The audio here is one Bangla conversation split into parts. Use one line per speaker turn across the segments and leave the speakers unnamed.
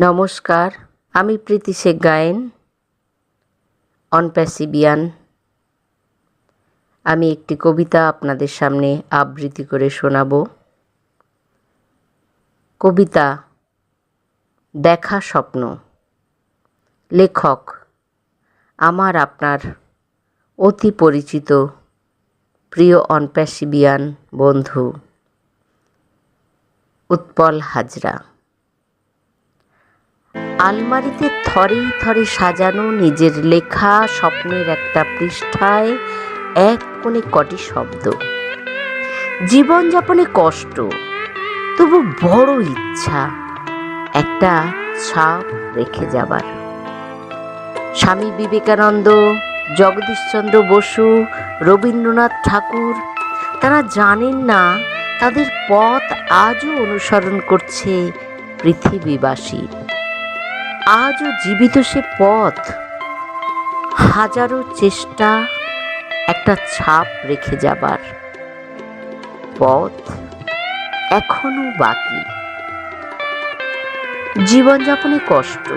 নমস্কার, আমি প্রীতি শেখ গায়েন, অনপ্যাসিবিয়ান। আমি একটি কবিতা আপনাদের সামনে আবৃত্তি করে শোনাব। কবিতা দেখা স্বপ্ন। লেখক আমার আপনার অতি পরিচিত প্রিয় অনপ্যাসিবিয়ান বন্ধু উৎপল হাজরা। আলমারিতে থরে থরে সাজানো নিজের লেখা স্বপ্নের একটা পৃষ্ঠায় এক কোণে কটি শব্দ। জীবনযাপনে কষ্ট, তবু বড় ইচ্ছা একটা ছাপ রেখে যাবার। স্বামী বিবেকানন্দ, জগদীশচন্দ্র বসু, রবীন্দ্রনাথ ঠাকুর তারা জানেন না তাদের পথ আজও অনুসরণ করছে পৃথিবীবাসী। আজও জীবিত সে পথ, হাজারো চেষ্টা একটা ছাপ রেখে যাবার। পথ এখনো বাকি। জীবনযাপনে কষ্ট,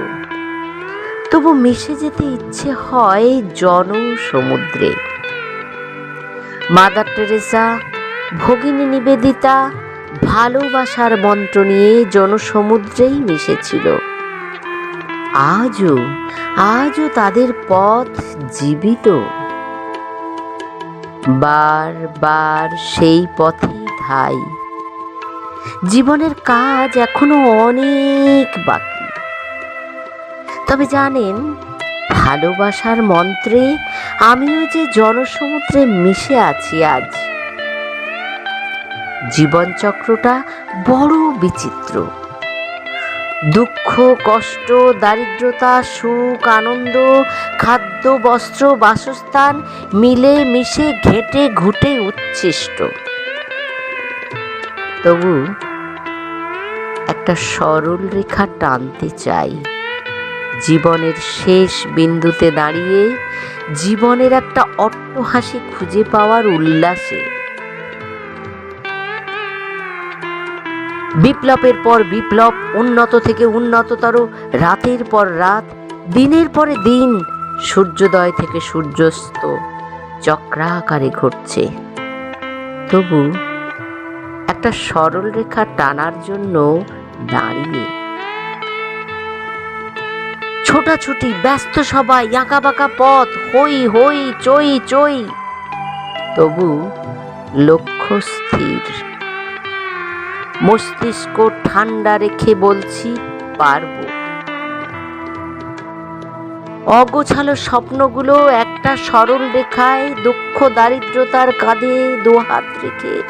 তবু মিশে যেতে ইচ্ছে হয় জনসমুদ্রে। মাদার টেরেসা, ভগিনী নিবেদিতা ভালোবাসার মন্ত্র নিয়ে জনসমুদ্রেই মিশেছিল। আজও তাদের পথ জীবিত। বারবার সেই পথেই ধাই। জীবনের কাজ এখনো অনেক বাকি। তবে জানেন, ভালোবাসার মন্ত্রে আমিও যে জনসমুদ্রে মিশে আছি আজ। জীবনচক্রটা বড় বিচিত্র। দুঃখ, কষ্ট, দারিদ্রতা, সুখ, আনন্দ, খাদ্য, বস্ত্র, বাসস্থান মিলে মিশে ঘেঁটে ঘুটে উচ্ছিষ্ট। তবু একটা সরল রেখা টানতে চাই জীবনের শেষ বিন্দুতে দাঁড়িয়ে, জীবনের একটা অট্টহাসি খুঁজে পাওয়ার উল্লাসে। বিপ্লবের পর বিপ্লব, উন্নত থেকে উন্নততর, রাতের পর রাত, দিনের পরে দিন, সূর্যোদয় থেকে সূর্যাস্ত চক্রাকারে ঘটছে। তবু একটা সরল রেখা টানার জন্য দাঁড়িয়ে। ছোটাছুটি, ব্যস্ত সবাই, আঁকা বাঁকা পথ, হই হই চই চই, তবু লক্ষ্য স্থির। মস্তিষ্ক ঠান্ডা রেখে বলছি পারবো। অগোছালো স্বপ্নগুলো একটা সরল রেখায় দুঃখ দারিদ্রতার কাঁধে দুহাত রেখে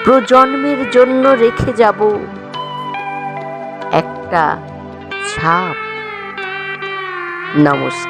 প্রজন্মের জন্য রেখে যাব একটা ছাপ। নমস্কার।